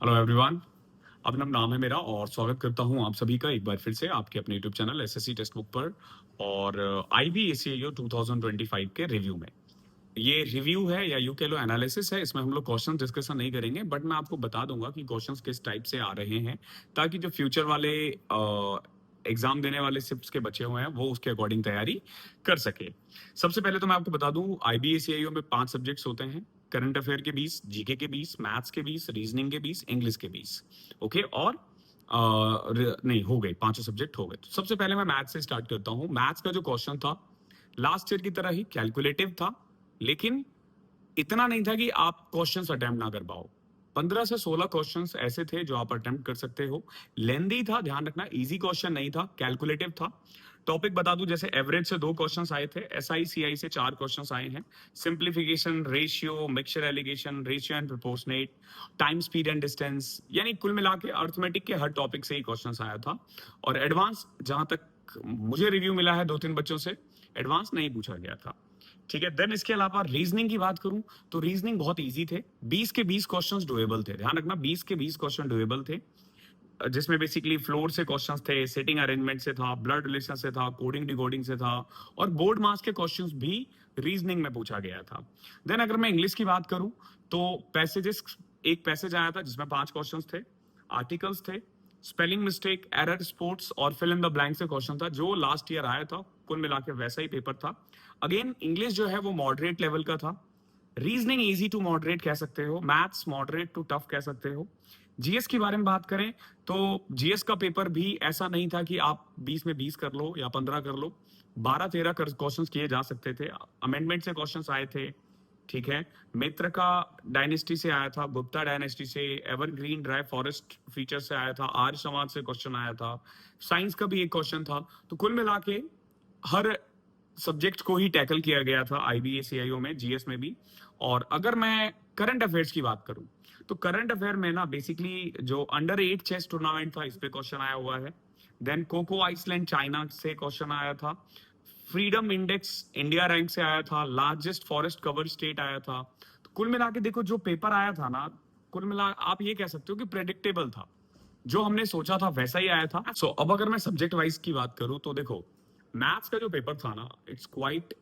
Hello everyone. अपना नाम है मेरा और स्वागत करता हूं आप सभी का एक बार फिर से आपके अपने YouTube channel SSC text book पर और IBACIO 2025 के रिव्यू में। ये रिव्यू है या यूं कह लो एनालिसिस है। इसमें हम लोग क्वेश्चन डिस्कशन नहीं करेंगे, बट मैं आपको बता दूंगा कि क्वेश्चंस किस टाइप से आ रहे हैं, ताकि जो फ्यूचर वाले एग्जाम देने वाले शिफ्ट्स के बचे हुए हैं वो उसके अकॉर्डिंग तैयारी कर सके। सबसे पहले तो मैं आपको बता दूं, IBACIO में 5 सब्जेक्ट्स होते हैं। करंट अफेयर के 20, जीके के 20, मैथ्स के 20, रीजनिंग के 20, इंग्लिश के 20। ओके, और नहीं हो गए, पांचों सब्जेक्ट हो गए। तो सबसे पहले मैं मैथ्स से स्टार्ट करता हूँ। मैथ्स का जो क्वेश्चन था लास्ट ईयर की तरह ही कैलकुलेटिव था, लेकिन इतना नहीं था कि आप क्वेश्चंस अटेम्प्ट ना कर पाओ। 15 से 16 क्वेश्चंस ऐसे थे जो आप अटेम्प्ट कर सकते हो। लेंदी था, ध्यान रखना, इजी क्वेश्चन नहीं था, कैलकुलेटिव था। टॉपिक बता दूं, जैसे एवरेज से 2 क्वेश्चंस आए थे, एसआई सीआई से 4 क्वेश्चंस आए हैं, simplification, ratio, mixture allegation, ratio and proportionate, time, speed and distance, यानी कुल मिला के अर्थमेटिक के हर टॉपिक से ही क्वेश्चंस आया था। और एडवांस, जहां तक मुझे रिव्यू मिला है 2-3 बच्चों से, एडवांस नहीं पूछा गया था। ठीक है। देन इसके अलावा रीजनिंग की बात करूं तो रीजनिंग बहुत इजी थे। 20 के 20 क्वेश्चंस डुएबल थे, ध्यान रखना, 20 के 20 क्वेश्चन डुएबल थे, जिसमें बेसिकली फ्लोर से क्वेश्चंस थे, सेटिंग अरेंजमेंट से था, ब्लड रिलेशन से था, कोडिंग डिकोडिंग से था, और बोर्ड मार्क्स के क्वेश्चंस भी रीजनिंग में पूछा गया था। देन अगर मैं इंग्लिश की बात करूं तो पैसेजेस, एक पैसेज आया था जिसमें 5 क्वेश्चंस थे, आर्टिकल्स थे, स्पेलिंग मिस्टेक, एरर, स्पोर्ट्स और फिल इन द ब्लैंक से क्वेश्चन था, जो लास्ट ईयर आया था। कुल मिला के वैसा ही पेपर था। अगेन इंग्लिश जो है वो मॉडरेट लेवल का था, रीजनिंग इजी टू मॉडरेट कह सकते हो, मैथ्स मॉडरेट टू टफ कह सकते हो। जीएस की बारे में बात करें तो जीएस का पेपर भी ऐसा नहीं था कि आप 20 में 20 कर लो या 15 कर लो, 12-13 क्वेश्चन किए जा सकते थे। अमेंडमेंट से क्वेश्चन आए थे, ठीक है। मित्र का डायनेस्टी से आया था, गुप्ता डायनेस्टी से, एवरग्रीन ड्राई फॉरेस्ट फीचर से आया था, आर्य समाज से क्वेश्चन आया था, साइंस का भी एक क्वेश्चन था। तो कुल मिला के हर सब्जेक्ट को ही टैकल किया गया था IBACIO में, जीएस में भी। और अगर मैं करंट अफेयर्स की बात करूं तो करंट अफेयर में ना बेसिकली जो अंडर 8 चेस टूर्नामेंट था, इस पे क्वेश्चन आया हुआ है। देन कोको आइसलैंड चाइना से क्वेश्चन आया था, फ्रीडम इंडेक्स इंडिया रैंक से आया था, लार्जेस्ट फॉरेस्ट कवर स्टेट आया था। तो कुल मिला के देखो, जो पेपर आया था ना, कुल मिला आप ये कह सकते हो कि प्रेडिक्टेबल था, जो हमने सोचा था वैसा ही आया था। अब अगर मैं सब्जेक्ट वाइज की बात करूं तो देखो, मैथ्स का जो पेपर था ना, it's quite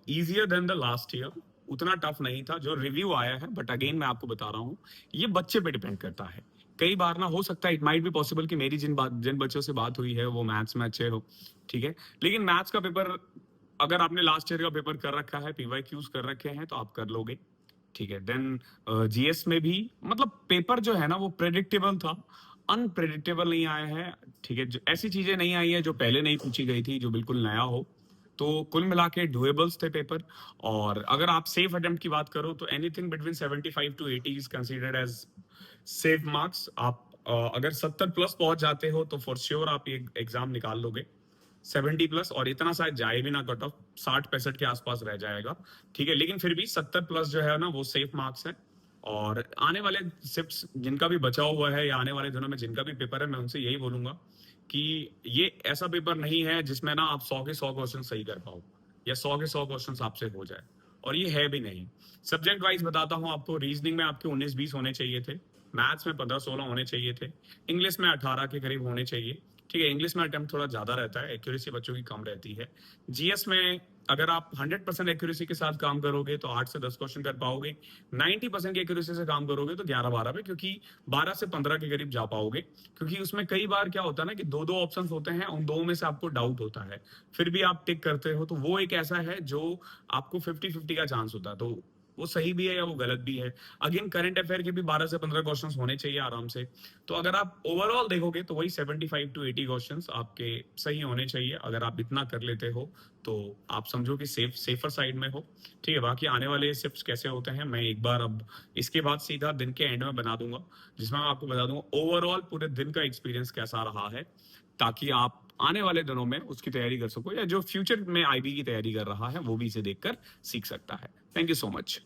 easier than the last year. उतना टफ नहीं था जो रिव्यू आया है, बट अगेन मैं आपको बता रहा हूँ, ये बच्चे पे डिपेंड करता है। कई बार ना हो सकता है, इट माइट बी पॉसिबल कि मेरी जिन बच्चों से बात हुई है वो मैथ्स में अच्छे हो, ठीक है, लेकिन मैथ्स का पेपर अगर आपने लास्ट ईयर का पेपर कर रखा है, PYQs कर रखे हैं, तो आप कर लोगे, ठीक है। देन जीएस में भी मतलब पेपर जो है ना वो प्रेडिक्टेबल था, अनप्रेडिक्टेबल नहीं आया है, ठीक है। ऐसी चीजें नहीं आई है जो पहले नहीं पूछी गई थी, जो बिल्कुल नया हो। तो कुल मिला के डुएबल्स थे पेपर। और अगर आप सेफ अटेम्प्ट की बात करो तो anything between 75 to 80 is considered as safe marks. आप अगर 70 प्लस पहुंच जाते हो तो फॉर श्योर आप ये एग्जाम निकाल लोगे। 70 प्लस, और इतना शायद जाए भी ना कट ऑफ, 60-65 के आसपास रह जाएगा, ठीक है। लेकिन फिर भी 70 प्लस जो है ना वो सेफ मार्क्स है। और आने वाले शिफ्ट्स जिनका भी बचा हुआ है या आने वाले दिनों में जिनका भी पेपर है, मैं उनसे यही बोलूंगा कि ये ऐसा पेपर नहीं है जिसमें ना आप 100 के 100 क्वेश्चन सही कर पाओ या 100 के 100 क्वेश्चन आपसे हो जाए, और ये है भी नहीं। सब्जेक्ट वाइज बताता हूँ आपको, रीजनिंग में आपके 19-20 होने चाहिए थे, मैथ्स में 15-16 होने चाहिए थे, इंग्लिश में 18 के करीब होने चाहिए, ठीक है। इंग्लिश में अटेम्प्ट थोड़ा ज्यादा रहता है, एक्यूरेसी बच्चों की कम रहती है। जीएस में अगर आप 100% एक्यूरेसी के साथ काम करोगे तो 8 से 10 क्वेश्चन कर पाओगे, 90% की एक्यूरेसी से काम करोगे तो 11-12 पे, क्योंकि 12 से 15 के करीब जा पाओगे। क्योंकि उसमें कई बार क्या होता है ना कि 2-2 ऑप्शंस होते हैं, उन 2 में से आपको डाउट होता है, फिर भी आप टिक करते हो, तो वो एक ऐसा है जो आपको 50-50 का चांस होता है, तो वो सही भी है या वो गलत भी है। अगेन करंट अफेयर के भी 12 से 15 क्वेश्चंस होने चाहिए आराम से। तो अगर आप ओवरऑल देखोगे तो वही 75 to 80 क्वेश्चंस आपके सही होने चाहिए। अगर आप इतना कर लेते हो तो आप समझो कि सेफर साइड में हो, ठीक है। बाकी आने वाले शिफ्ट्स कैसे होते हैं मैं एक बार अब इसके बाद सीधा दिन के एंड में बना दूंगा, जिसमें मैं आपको बता दूंगा ओवरऑल पूरे दिन का एक्सपीरियंस कैसा रहा है, ताकि आप आने वाले दिनों में उसकी तैयारी कर सको, या जो फ्यूचर में IB की तैयारी कर रहा है वो भी इसे देखकर सीख सकता है। Thank you so much.